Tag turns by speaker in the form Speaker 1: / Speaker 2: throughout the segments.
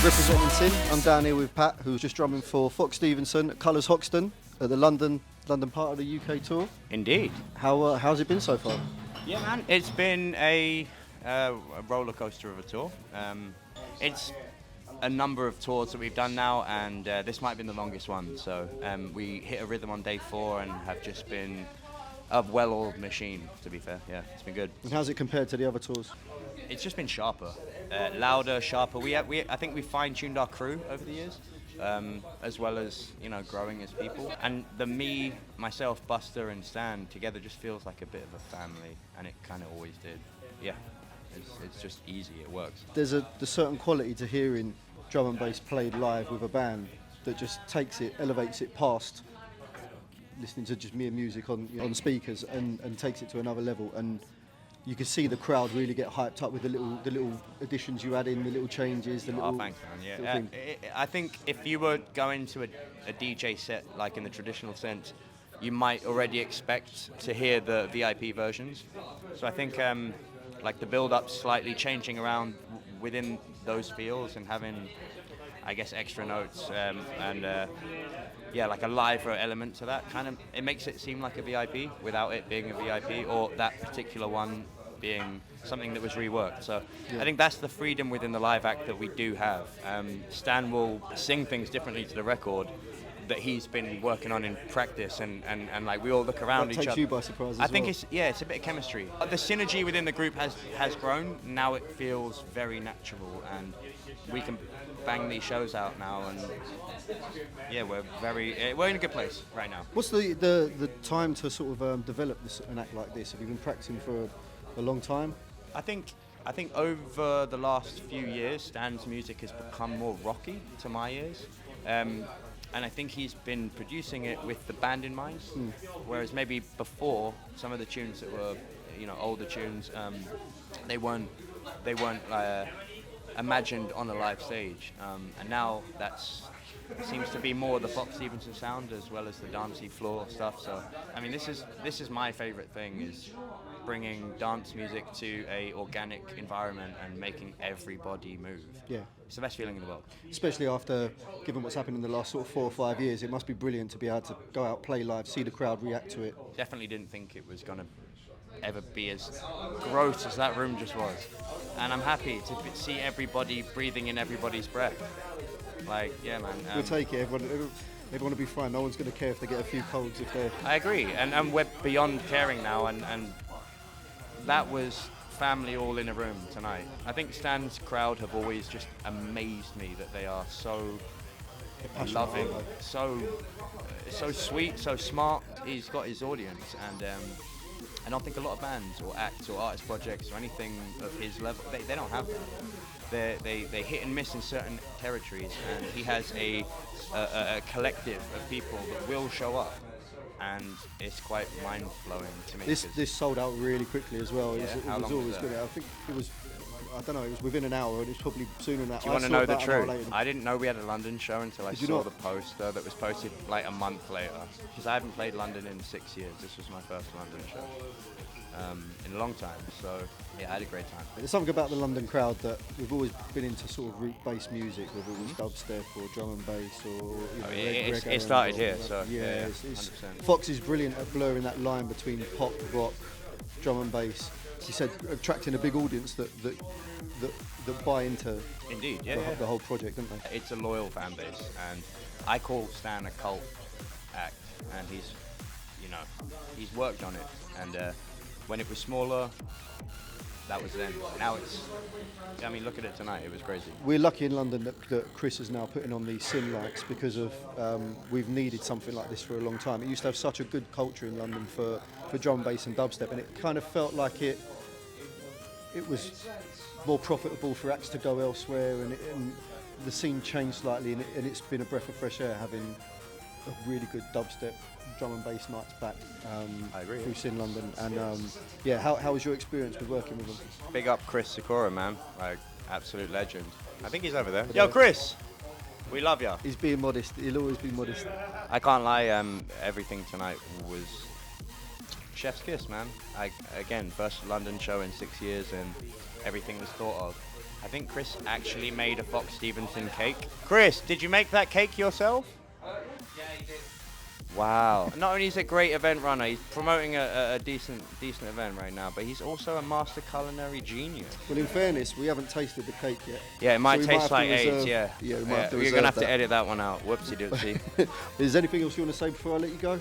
Speaker 1: Representing Sin, I'm down here with Pat, who's just drumming for Fox Stevenson at Colours Hoxton at the London part of the UK tour.
Speaker 2: Indeed.
Speaker 1: How's it been so far?
Speaker 2: Yeah, man. It's been a roller coaster of a tour. It's a number of tours that we've done now, and this might have been the longest one. So we hit a rhythm on day 4 and have just been a well-oiled machine, to be fair. Yeah, it's been good.
Speaker 1: And how's it compared to the other tours?
Speaker 2: It's just been sharper, louder, sharper. I think we fine-tuned our crew over the years, as well as growing as people. And myself, Buster, and Stan together just feels like a bit of a family, and it kind of always did. Yeah, it's just easy. It works.
Speaker 1: There's a certain quality to hearing drum and bass played live with a band that just elevates it past listening to just mere music on speakers and takes it to another level. And you can see the crowd really get hyped up with the little additions you add in, the little changes.
Speaker 2: Thanks, man. Yeah, I think if you were going to a DJ set, like in the traditional sense, you might already expect to hear the VIP versions. So I think like the build-up slightly changing around within those feels and having, I guess, extra notes like a live element to that it makes it seem like a VIP without it being a VIP, or that particular one being something that was reworked. So I think that's the freedom within the live act that we do have. Stan will sing things differently to the record that he's been working on in practice, and like we all look around each other.
Speaker 1: Takes you by surprise
Speaker 2: I think it's a bit of chemistry. The synergy within the group has grown. Now it feels very natural, and we can bang these shows out now, and we're in a good place right now.
Speaker 1: What's the time to sort of develop an act like this? Have you been practicing for a long time?
Speaker 2: I think over the last few years, Stan's music has become more rocky to my ears, and I think he's been producing it with the band in mind. Whereas maybe before, some of the tunes that were older tunes, they weren't imagined on a live stage, and now seems to be more the Fox Stevenson sound as well as the dancey floor stuff. So I mean, this is my favorite thing, is bringing dance music to a organic environment and making everybody move.
Speaker 1: Yeah,
Speaker 2: it's the best feeling in the world.
Speaker 1: Especially after, given what's happened in the last sort of 4 or 5 years, it must be brilliant to be able to go out, play live, see the crowd react to it.
Speaker 2: Definitely didn't think it was gonna ever be as gross as that room just was, and I'm happy to see everybody breathing in everybody's breath. Like, yeah, man.
Speaker 1: We'll take it. Everyone will be fine. No one's going to care if they get a few colds if they're...
Speaker 2: I agree, and we're beyond caring now, and that was family all in a room tonight. I think Stan's crowd have always just amazed me, that they are so loving, so sweet, so smart. He's got his audience, and I don't think a lot of bands or acts or artist projects or anything of his level, they don't have that. They hit and miss in certain territories, and he has a collective of people that will show up, and it's quite mind-blowing to me.
Speaker 1: This sold out really quickly as well. It was always good. I think it was, I don't know, it was within an hour, and it's probably sooner than that.
Speaker 2: Do you want to know the truth? I didn't know we had a London show until I saw the poster that was posted like a month later, because I haven't played London in 6 years. This was my first London show in a long time, so yeah, I had a great time.
Speaker 1: There's something about the London crowd that we've always been into, sort of root-based music, whether it was dubstep or drum and bass or reggae.
Speaker 2: It started here, so
Speaker 1: yeah. Fox is brilliant at blurring that line between pop, rock, drum and bass. He said attracting a big audience that buy into the whole project, don't they?
Speaker 2: It's a loyal fan base, and I call Stan a cult act, and he's worked on it, and when it was smaller, that was then. Now look at it tonight, it was crazy.
Speaker 1: We're lucky in London that Chris is now putting on these Sin Lights, because of we've needed something like this for a long time. It used to have such a good culture in London for drum, bass and dubstep, and it kind of felt like it was more profitable for acts to go elsewhere, and the scene changed slightly, and it's been a breath of fresh air having a really good dubstep drum and bass nights back through Sin London. And how was your experience with working with them?
Speaker 2: Big up Chris Sikora, man, like absolute legend. I think he's over there. Yo, Chris, we love ya.
Speaker 1: He's being modest. He'll always be modest.
Speaker 2: I can't lie. Everything tonight was chef's kiss, man. Again, first London show in 6 years, and everything was thought of. I think Chris actually made a Fox Stevenson cake. Chris, did you make that cake yourself?
Speaker 3: Yeah, he did.
Speaker 2: Wow. Not only is he a great event runner, he's promoting a decent event right now, but he's also a master culinary genius.
Speaker 1: Well, in fairness, we haven't tasted the cake yet.
Speaker 2: Yeah, it might
Speaker 1: So we
Speaker 2: taste like
Speaker 1: have to
Speaker 2: AIDS,
Speaker 1: reserve-
Speaker 2: yeah.
Speaker 1: Yeah, we might have to
Speaker 2: You're
Speaker 1: reserve
Speaker 2: going to have
Speaker 1: that.
Speaker 2: to edit that one out. Whoopsie doopsie.
Speaker 1: Is there anything else you want to say before I let you go?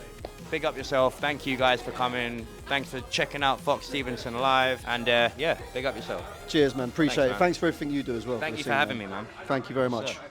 Speaker 2: Big up yourself. Thank you guys for coming. Thanks for checking out Fox Stevenson live. And yeah, big up yourself.
Speaker 1: Cheers, man. Appreciate
Speaker 2: Thanks,
Speaker 1: it.
Speaker 2: man.
Speaker 1: Thanks for everything you do as well.
Speaker 2: Thank
Speaker 1: the
Speaker 2: you for
Speaker 1: scene,
Speaker 2: having me, man.
Speaker 1: Thank you very much.
Speaker 2: Sir.